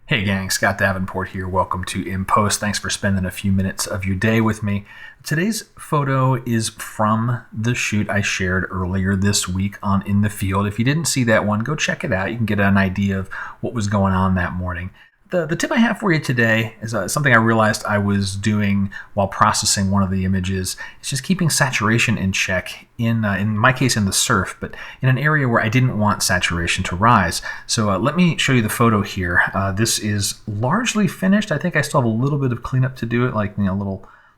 Hey gang, Scott Davenport here. Welcome to In Post. Thanks for spending a few minutes of your day with me. Today's photo is from the shoot I shared earlier this week on In the Field. If you didn't see that one, go check it out. You can get an idea of what was going on that morning. The tip I have for you today is something I realized I was doing while processing one of the images. It's just keeping saturation in check, in my case in the surf, but in an area where I didn't want saturation to rise. So let me show you the photo here. This is largely finished. I think I still have a little bit of cleanup to do,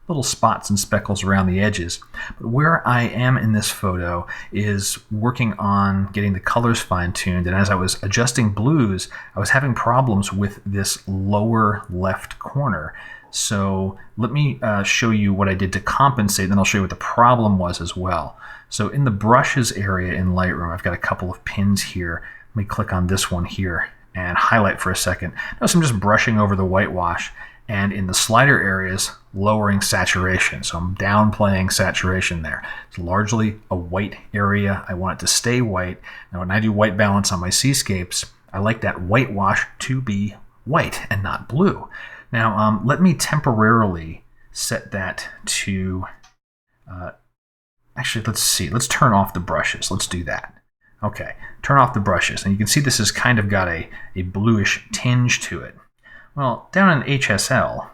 little spots and speckles around the edges. But where I am in this photo is working on getting the colors fine-tuned, and as I was adjusting blues, I was having problems with this lower left corner. So let me show you what I did to compensate, then I'll show you what the problem was as well. So in the brushes area in Lightroom, I've got a couple of pins here. Let me click on this one here and highlight for a second. Notice I'm just brushing over the whitewash, and in the slider areas, lowering saturation. So I'm downplaying saturation there. It's largely a white area. I want it to stay white. Now when I do white balance on my seascapes, I like that whitewash to be white and not blue. Now let me temporarily set that to, actually let's see, let's turn off the brushes. Let's do that. Okay, turn off the brushes. And you can see this has kind of got a bluish tinge to it. Well, down in HSL,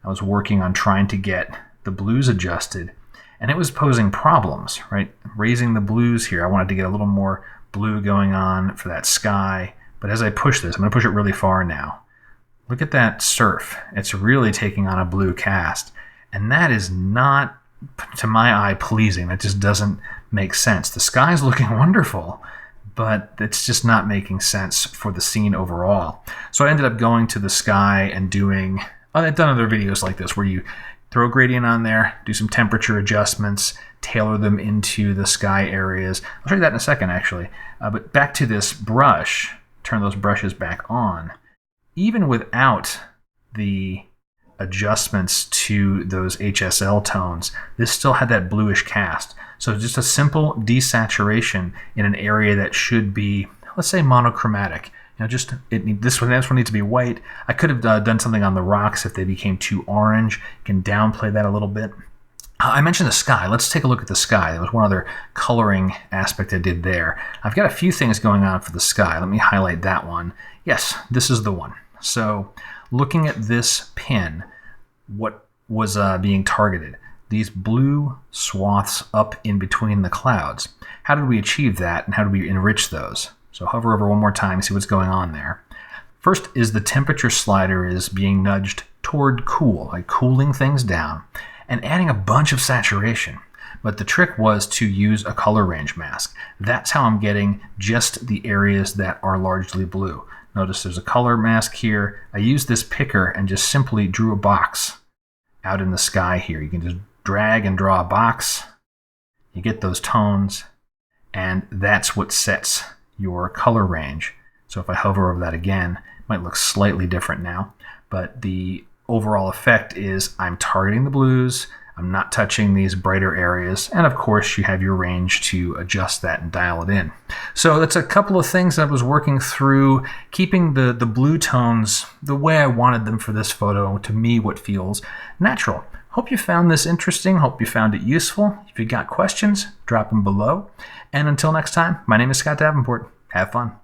I was working on trying to get the blues adjusted, and it was posing problems, right? Raising the blues here, I wanted to get a little more blue going on for that sky, but as I push this, I'm going to push it really far now. Look at that surf. It's really taking on a blue cast, and that is not, to my eye, pleasing. That just doesn't make sense. The sky's looking wonderful, but it's just not making sense for the scene overall. So I ended up going to the sky and doing, I've done other videos like this where you throw a gradient on there, do some temperature adjustments, tailor them into the sky areas. I'll show you that in a second actually. But back to this brush, turn those brushes back on. Even without the adjustments to those HSL tones, this still had that bluish cast. So just a simple desaturation in an area that should be, let's say, monochromatic. You know, just this one needs to be white. I could have done something on the rocks if they became too orange. You can downplay that a little bit. I mentioned the sky. Let's take a look at the sky. There was one other coloring aspect I did there. I've got a few things going on for the sky. Let me highlight that one. Yes, this is the one. So looking at this pin, what was being targeted? These blue swaths up in between the clouds. How did we achieve that, and how do we enrich those? So hover over one more time, see what's going on there. First is the temperature slider is being nudged toward cool, like cooling things down, and adding a bunch of saturation. But the trick was to use a color range mask. That's how I'm getting just the areas that are largely blue. Notice there's a color mask here. I used this picker and just simply drew a box out in the sky here. You can just drag and draw a box. You get those tones, and that's what sets your color range. So if I hover over that again, it might look slightly different now, but the overall effect is I'm targeting the blues, I'm not touching these brighter areas, and of course you have your range to adjust that and dial it in. So that's a couple of things I was working through, keeping the blue tones the way I wanted them for this photo, to me what feels natural. Hope you found this interesting, hope you found it useful. If you got questions, drop them below. And until next time, my name is Scott Davenport. Have fun.